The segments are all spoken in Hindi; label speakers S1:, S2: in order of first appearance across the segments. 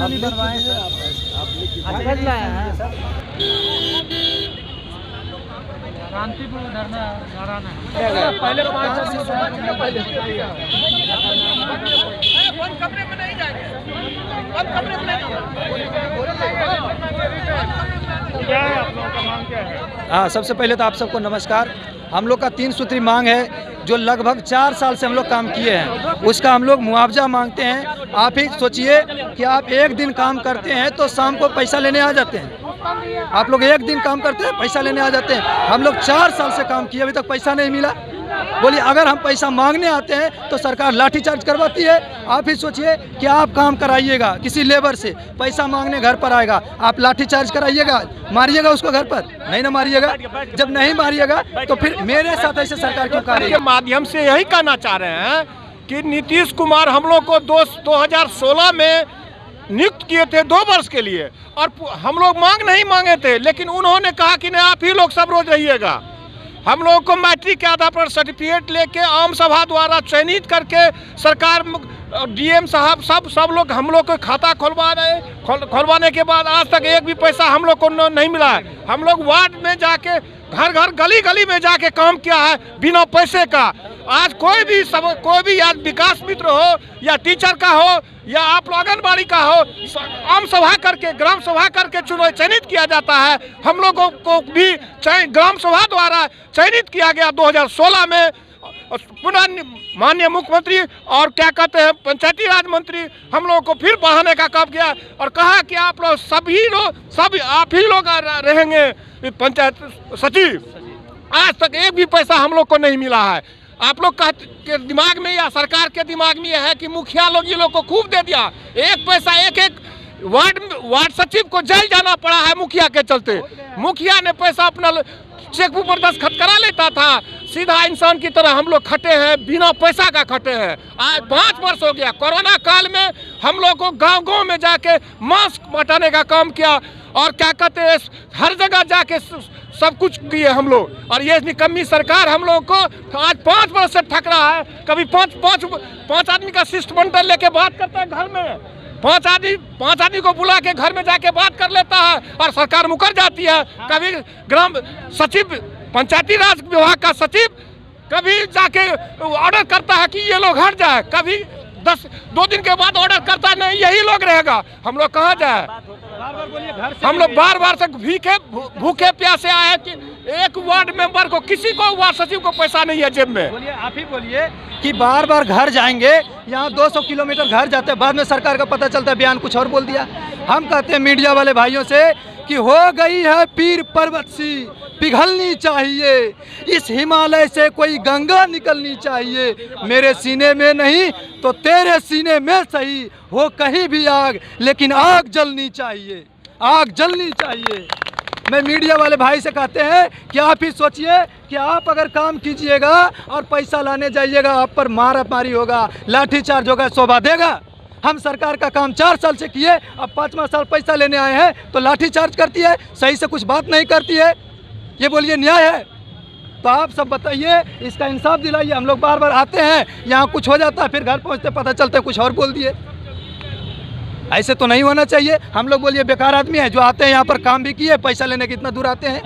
S1: नहीं बनवाए शांतिपूर्ण धरना पहले 5 कमरे में नहीं जाएंगे, कमरे में नहीं। क्या है आप लोगों का मांग, क्या है?
S2: हाँ, सबसे पहले तो आप सबको नमस्कार। हम लोग का 3 सूत्री मांग है जो लगभग 4 साल से हम लोग काम किए हैं, उसका हम लोग मुआवजा मांगते हैं। आप ही सोचिए कि आप एक दिन काम करते हैं तो शाम को पैसा लेने आ जाते हैं। आप लोग एक दिन काम करते हैं, पैसा लेने आ जाते हैं। हम लोग 4 साल से काम किए, अभी तक पैसा नहीं मिला। बोलिए, अगर हम पैसा मांगने आते हैं तो सरकार लाठीचार्ज करवाती है। आप ही सोचिए कि आप काम कराइएगा किसी लेबर से, पैसा मांगने घर पर आएगा, आप लाठीचार्ज कराइएगा, मारिएगा उसको घर पर? नहीं ना मारिएगा। जब नहीं मारिएगा तो फिर मेरे साथ ऐसे सरकार क्यों करेगी?
S3: के माध्यम से यही कहना चाह रहे हैं कि नीतीश कुमार हम लोग को 2016 में नियुक्त किए थे 2 वर्ष के लिए, और हम लोग मांग नहीं मांगे थे, लेकिन उन्होंने कहा कि नहीं, आप ही लोग सब रोज रहिएगा। हम लोगों को मैट्रिक के आधार पर सर्टिफिकेट लेके आम सभा द्वारा चयनित करके सरकार डीएम साहब सब लोग हम लोग को खाता खुलवाने के बाद आज तक एक भी पैसा हम लोग को नहीं मिला है। हम लोग वार्ड में जाके घर गली में जाके काम किया है बिना पैसे का। आज कोई भी आज विकास मित्र हो या टीचर का हो या आप आंगनबाड़ी का हो, आम सभा करके ग्राम सभा करके चयनित किया जाता है। हम लोगों को भी ग्राम सभा द्वारा चयनित किया गया 2016 में। पुनः माननीय मुख्यमंत्री और क्या कहते हैं पंचायती राज मंत्री हम लोगों को फिर बढ़ाने का काम किया और कहा कि आप लोग सब आप ही लोग रहेंगे पंचायत सचिव। आज तक एक भी पैसा हम लोग को नहीं मिला है। आप लोग के दिमाग में या सरकार के दिमाग में यह है कि मुखिया लोग ये लोग को खूब दे दिया, एक पैसा एक वार्ड सचिव को जेल जाना पड़ा है मुखिया के चलते। मुखिया ने पैसा अपना चेकबुक पर दस्तखत करा लेता था, सीधा इंसान की तरह हम लोग खटे हैं, बिना पैसा का खटे हैं। आज 5 वर्ष हो गया। कोरोना काल में हम लोग को गांव में जाके मास्क बटाने का काम किया और क्या कहते हैं हर जगह जाके सब कुछ किए हम लोग। और ये निकम्मी सरकार हम लोग को आज 5 वर्ष से ठक रहा है। कभी पाँच आदमी का शिष्टमंडल लेके बात करता है घर में, 5 आदमी को बुला के घर में जाके बात कर लेता है और सरकार मुकर जाती है। कभी ग्राम सचिव पंचायती राज विभाग का सचिव कभी जाके ऑर्डर करता है कि ये लोग हट जाए, कभी 2 दिन के बाद ऑर्डर करता नहीं यही लोग रहेगा। हम लोग कहाँ जाए? हम लोग बार से भूखे प्यासे आए कि एक वार्ड मेंबर को, किसी को वार्ड सचिव को पैसा नहीं है जेब में।
S2: बोलिए, आप ही बोलिए कि बार घर जाएंगे, यहाँ 200 किलोमीटर घर जाते हैं, बाद में सरकार का पता चलता है बयान कुछ और बोल दिया। हम कहते हैं मीडिया वाले भाइयों से कि हो गई है पीर पर्वत सी, पिघलनी चाहिए, इस हिमालय से कोई गंगा निकलनी चाहिए। मेरे सीने में नहीं तो तेरे सीने में सही हो कहीं भी आग, लेकिन आग जलनी चाहिए, आग जलनी चाहिए। मैं मीडिया वाले भाई से कहते हैं कि आप ही सोचिए कि आप अगर काम कीजिएगा और पैसा लाने जाइएगा, आप पर मारामारी होगा, लाठीचार्ज होगा, शोभा देगा? हम सरकार का काम 4 साल से किए, अब 5वां साल पैसा लेने आए हैं तो लाठीचार्ज करती है, सही से कुछ बात नहीं करती है। ये बोलिए न्याय है? तो आप सब बताइए, इसका इंसाफ दिलाइए। हम लोग बार आते हैं, यहाँ कुछ हो जाता है, फिर घर पहुँचते पता चलता है कुछ और बोल दिए। ऐसे तो नहीं होना चाहिए। हम लोग बोलिए बेकार आदमी है जो आते हैं यहाँ पर काम भी किए, पैसा लेने कितना दूर आते हैं,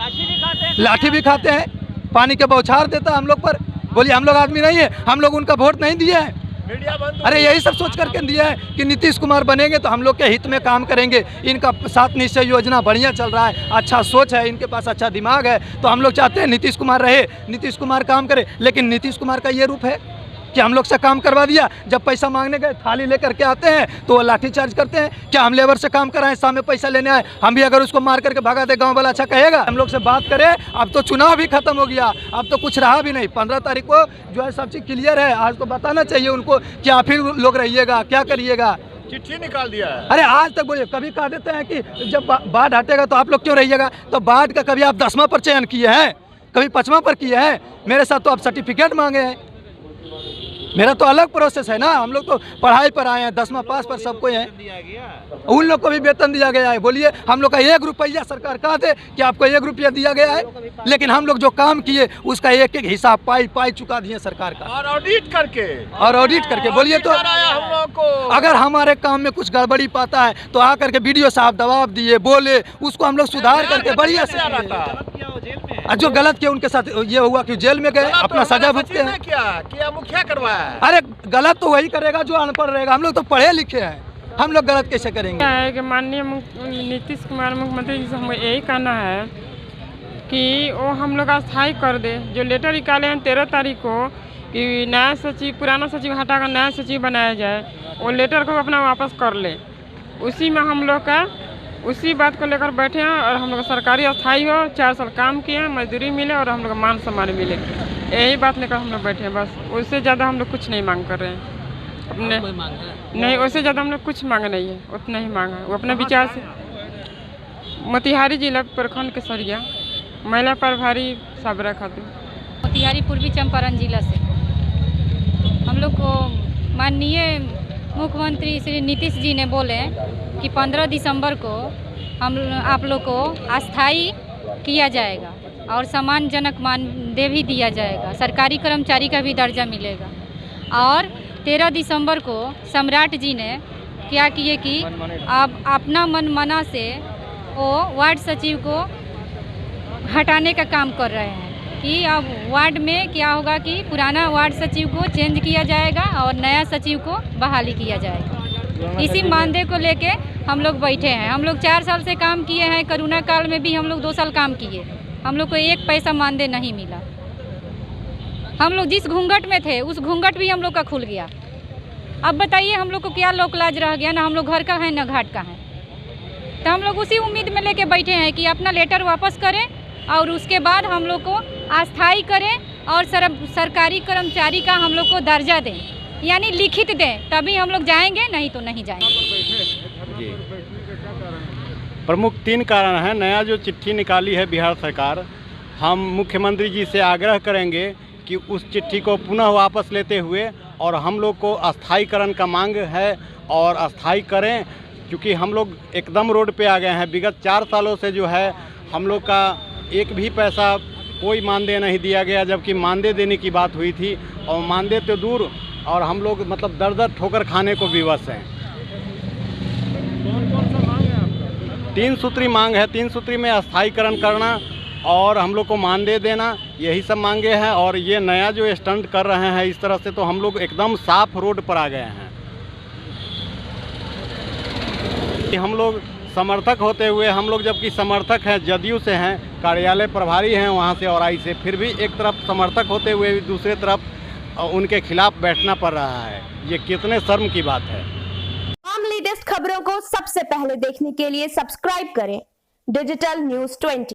S2: लाठी भी खाते हैं, पानी के बौछार देता है हम लोग पर। बोलिए हम लोग आदमी नहीं है? हम लोग उनका वोट नहीं दिए हैं? अरे यही सब सोच करके दिया है कि नीतीश कुमार बनेंगे तो हम लोग के हित में काम करेंगे। इनका 7 निश्चय योजना बढ़िया चल रहा है, अच्छा सोच है, इनके पास अच्छा दिमाग है, तो हम लोग चाहते हैं नीतीश कुमार रहे, नीतीश कुमार काम करे। लेकिन नीतीश कुमार का ये रूप है कि हम लोग से काम करवा दिया, जब पैसा मांगने गए थाली लेकर के आते हैं तो वो लाठीचार्ज करते हैं। क्या हम लेबर से काम कराएं, सामने पैसा लेने आए, हम भी अगर उसको मार करके भगा दे गांव वाला अच्छा कहेगा? हम लोग से बात करें। अब तो चुनाव भी खत्म हो गया, अब तो कुछ रहा भी नहीं। 15 तारीख को जो है सब चीज़ क्लियर है। आज तो बताना चाहिए उनको कि आप ही लोग रहिएगा, क्या करिएगा।
S3: चिट्ठी निकाल दिया है।
S2: अरे आज तक बोलिए, कभी कह देते हैं कि जब बाढ़ हटेगा तो आप लोग क्यों रहिएगा? तो बाढ़ का कभी आप 10वां पर चयन किए हैं, कभी 5वां पर किए हैं? मेरे साथ तो आप सर्टिफिकेट मांगे हैं। मेरा तो अलग प्रोसेस है ना, हम लोग तो पढ़ाई पर आए हैं, 10वां पास पर सबको है, उन लोग को भी वेतन दिया गया है। बोलिए हम लोग का 1 रुपया सरकार कहा थे कि आपको 1 रुपया दिया गया है, लेकिन हम लोग जो काम किए उसका एक एक हिसाब पाई चुका दिए सरकार का,
S3: और ऑडिट करके
S2: बोलिए तो
S3: हम लोग को
S2: अगर हमारे काम में कुछ गड़बड़ी पाता है तो आकर के वीडियो साहब दबाव दिए, बोले, उसको हम लोग सुधार करके बढ़िया से जो गलत किया उनके साथ ये हुआ कि जेल में गए, अपना सजा भुगते हैं।
S3: क्या मुखिया करवाया?
S2: अरे गलत तो वही करेगा जो अनपढ़ रहेगा, हम लोग तो पढ़े लिखे हैं, हम लोग गलत कैसे करेंगे?
S4: क्या है कि माननीय नीतीश कुमार मुख्यमंत्री जी से हमें यही कहना है कि वो हम लोग अस्थायी कर दे। जो लेटर निकाले हैं 13 तारीख को कि नया सचिव, पुराना सचिव हटाकर नया सचिव बनाया जाए, वो लेटर को अपना वापस कर ले। उसी में हम लोग का उसी बात को लेकर बैठे हैं और हम लोग सरकारी अस्थायी हो, 4 साल काम किए हैं, मजदूरी मिले और हम लोग मान सम्मान मिले, यही बात लेकर हम लोग बैठे हैं बस। उससे ज़्यादा हम लोग कुछ नहीं मांग कर रहे हैं अपने, नहीं उससे ज़्यादा हम लोग कुछ मांग नहीं है, उतना ही मांगा है वो अपने विचार से। मोतिहारी जिला प्रखंड के सरिया महिला प्रभारी साबरा खातून,
S5: मोतिहारी पूर्वी चंपारण जिला से। हम लोग को माननीय मुख्यमंत्री श्री नीतीश जी ने बोले कि 15 दिसंबर को आप लोग को अस्थायी किया जाएगा और सम्मानजनक मानदेय भी दिया जाएगा, सरकारी कर्मचारी का भी दर्जा मिलेगा। और 13 दिसंबर को सम्राट जी ने क्या किए कि अब अपना मनमाना से वो वार्ड सचिव को हटाने का काम कर रहे हैं कि अब वार्ड में क्या होगा कि पुराना वार्ड सचिव को चेंज किया जाएगा और नया सचिव को बहाली किया जाएगा। इसी मानदेय को लेके हम लोग बैठे हैं। हम लोग 4 साल से काम किए हैं, कोरोना काल में भी हम लोग 2 साल काम किए, हम लोग को 1 पैसा मानदेय नहीं मिला। हम लोग जिस घूंघट में थे उस घूंघट भी हम लोग का खुल गया। अब बताइए हम लोग को क्या लोक लाज रह गया, ना हम लोग घर का है ना घाट का है। तो हम लोग उसी उम्मीद में लेके बैठे हैं कि अपना लेटर वापस करें और उसके बाद हम लोग को अस्थायी करें और सरकारी कर्मचारी का हम लोग को दर्जा दें, यानी लिखित दें, तभी हम लोग जाएंगे, नहीं तो नहीं जाएंगे।
S6: जी प्रमुख 3 कारण हैं। नया जो चिट्ठी निकाली है बिहार सरकार, हम मुख्यमंत्री जी से आग्रह करेंगे कि उस चिट्ठी को पुनः वापस लेते हुए और हम लोग को अस्थायीकरण का मांग है और अस्थायी करें, क्योंकि हम लोग एकदम रोड पे आ गए हैं। विगत 4 सालों से जो है हम लोग का एक भी पैसा कोई मानदेय नहीं दिया गया, जबकि मानदेय देने की बात हुई थी और मानदेय तो दूर, और हम लोग मतलब दर ठोकर खाने को विवश हैं। 3 सूत्री मांग है। 3 सूत्री में अस्थायीकरण करना और हम लोग को मानदेय देना, यही सब मांगे हैं। और ये नया जो स्टंट कर रहे हैं इस तरह से, तो हम लोग एकदम साफ रोड पर आ गए हैं। हम लोग समर्थक होते हुए, हम लोग जबकि समर्थक हैं, जदयू से हैं, कार्यालय प्रभारी हैं वहाँ से और आई से, फिर भी एक तरफ समर्थक होते हुए भी दूसरे तरफ उनके खिलाफ बैठना पड़ रहा है। ये कितने शर्म की बात है।
S7: तमाम लेटेस्ट खबरों को सबसे पहले देखने के लिए सब्सक्राइब करें डिजिटल न्यूज़ 20।